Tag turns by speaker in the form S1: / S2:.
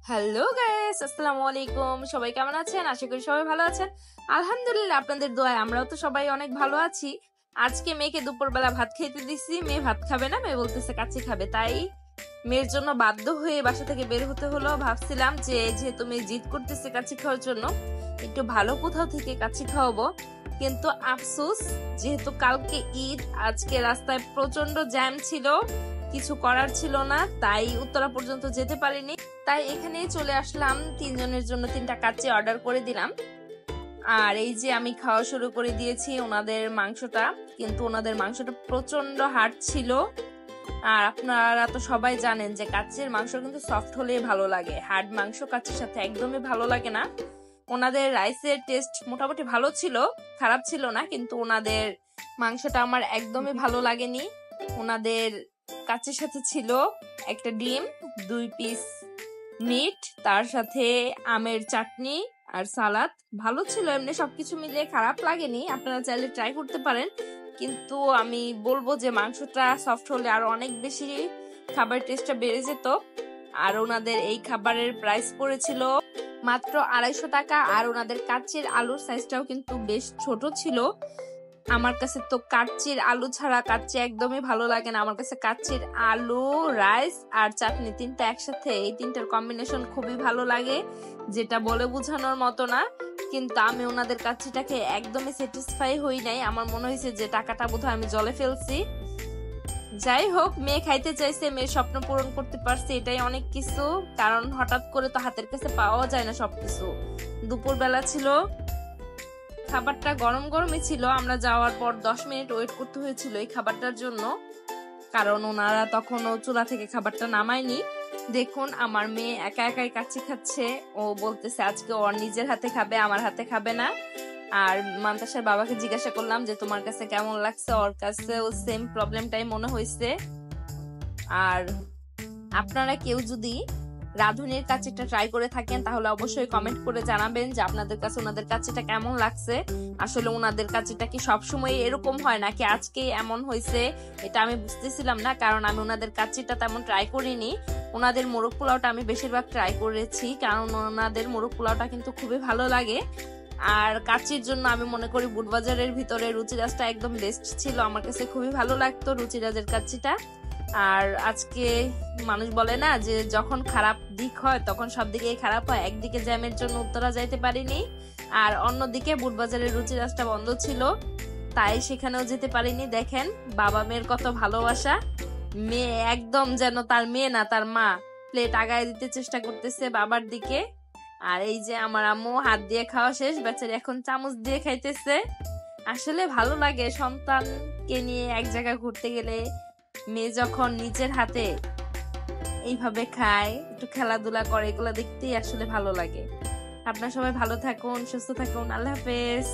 S1: Hello guys, আসসালামু আলাইকুম। সবাই কেমন আছেন? আশা করি সবাই ভালো আছেন। আলহামদুলিল্লাহ, আপনাদের দোয়ায় আমরাও তো সবাই অনেক ভালো আছি। আজকে মেয়েকে দুপুরবেলা ভাত খেতে দিছি। মেয়ে ভাত খাবে না, মেয়ে বলতেছে কাচ্চি খাবে। তাই মেয়ের জন্য বাধ্য হয়ে বাসা থেকে বের হতে হলো। ভাবছিলাম যে যেহেতু মেয়ে জিদ করতেছে কাচ্চি খাওয়ার জন্য, একটু ভালো কোথাও থেকে কাচ্চি খাওয়াবো। কিন্তু আফসোস, যেহেতু কালকে ঈদ, আজকে রাস্তায় প্রচন্ড জ্যাম ছিল, কিছু করার ছিল না, তাই উত্তরা পর্যন্ত যেতে পারিনি। তাই এখানে চলে আসলাম, তিনজনের জন্য 3টা কাচ্চি অর্ডার করে দিলাম। আর এই যে আমি খাওয়া শুরু করে দিয়েছি ওনাদের মাংসটা, কিন্তু ওনাদের মাংসটা প্রচন্ড হার্ড ছিল। আর আপনারা তো সবাই জানেন যে কাচ্চির মাংস কিন্তু সফট হলেই ভালো লাগে, হার্ড মাংস কাচ্চির সাথে একদমই ভালো লাগে না। ওনাদের রাইসের টেস্ট মোটামুটি ভালো ছিল, খারাপ ছিল না, কিন্তু ওনাদের মাংসটা আমার একদমই ভালো লাগেনি। ওনাদের কাচ্চির সাথে ছিল একটা ডিম, 2 পিস মিট, তার সাথে আমের চাটনি আর সালাদ। ভালো ছিল, এমনি সবকিছু মিলিয়ে খারাপ লাগেনি, আপনারা চাইলে ট্রাই করতে পারেন। কিন্তু আমি বলবো যে মাংসটা সফট হলে আরো অনেক বেশি খাবারের টেস্টটা বেড়ে যেত। আর ওনাদের এই খাবারের প্রাইস পড়েছিল মাত্র 250 টাকা। আর ওনাদের কাচ্চির আলুর সাইজটাও কিন্তু বেশ ছোট ছিল। আমার কাছে তো কাচ্চির আলু ছাড়া কাচ্চি একদমই ভালো লাগে না। আমার কাছে কাচ্চির আলু, রাইস আর চাটনি 3টা একসাথে, এই 3টার কম্বিনেশন খুবই ভালো লাগে, যেটা বলে বোঝানোর মতো না। কিন্তু আমি ওনাদের কাচ্চিটাকে একদমই স্যাটিসফাই হই নাই। আমার মনে হয়েছে যে টাকাটা বোধহয় আমি জলে ফেলছি। যাই হোক, মেয়ে খাইতে চাইছে, মেয়ের স্বপ্ন পূরণ করতে পারছে, এটাই অনেক কিছু। কারণ হঠাৎ করে তো হাতের কাছে পাওয়া যায় না সবকিছু। দুপুর বেলা ছিল, খাবারটা গরম গরমই ছিল। আমরা যাওয়ার পর 10 মিনিট ওয়েট করতে হয়েছিল এই খাবারটার জন্য, কারণ ওনারা তখনও চুলা থেকে খাবারটা নামায়নি। দেখুন, আমার মেয়ে একা একাই কাচ্চি খাচ্ছে। ও বলতেছে আজকে ওর নিজের হাতে খাবে, আমার হাতে খাবে না। আর মান্তাসার বাবাকে জিজ্ঞাসা করলাম যে তোমার কাছে কেমন লাগছে, ওর কাছেও সেম প্রবলেমটাই মনে হয়েছে। আর আপনারা কেউ যদি রাঁধুনির কাচ্চিটা ট্রাই করে থাকেন তাহলে অবশ্যই কমেন্ট করে জানাবেন যে আপনাদের কাছে ওনাদের কাচ্চিটা কেমন লাগছে। আসলে ওনাদের কাচ্চিটা কি সবসময় এরকম হয় নাকি আজকেই এমন হয়েছে, এটা আমি বুঝতেছিলাম না, কারণ আমি ওনাদের কাচ্চিটা তেমন ট্রাই করিনি। ওনাদের মোরগ পোলাওটা আমি বেশিরভাগ ট্রাই করেছি, কারণ ওনাদের মোরগ পোলাওটা কিন্তু খুবই ভালো লাগে। আর কাচ্চির জন্য আমি মনে করি বুটবাজারের ভিতরে রুচিরাজটা একদম বেস্ট ছিল, আমার কাছে খুবই ভালো লাগতো রুচিরাজের কাচ্চিটা। আর আজকে মানুষ বলে না যে যখন খারাপ দিক হয় তখন সব দিকেই খারাপ হয়। একদিকে জ্যামের জন্য উত্তরা যাইতে পারিনি, আর অন্যদিকে বুটবাজারের রুচিরাজটা বন্ধ ছিল, তাই সেখানেও যেতে পারিনি। দেখেন বাবা মেয়ের কত ভালোবাসা, মেয়ে একদম যেন তার মেয়ে না তার মা, প্লেট আগায় দিতে চেষ্টা করতেছে বাবার দিকে। আর এই যে আমার আম্মু হাত দিয়ে খাওয়া শেষ, বেচারি এখন চামচ দিয়ে খাইতেছে। আসলে ভালো লাগে সন্তানকে নিয়ে এক জায়গায় ঘুরতে গেলে, মেয়ে যখন নিজের হাতে এইভাবে খায়, একটু খেলাধুলা করে, এগুলো দেখতেই আসলে ভালো লাগে। আপনারা সবাই ভালো থাকুন, সুস্থ থাকুন, আল্লাহ হাফেজ।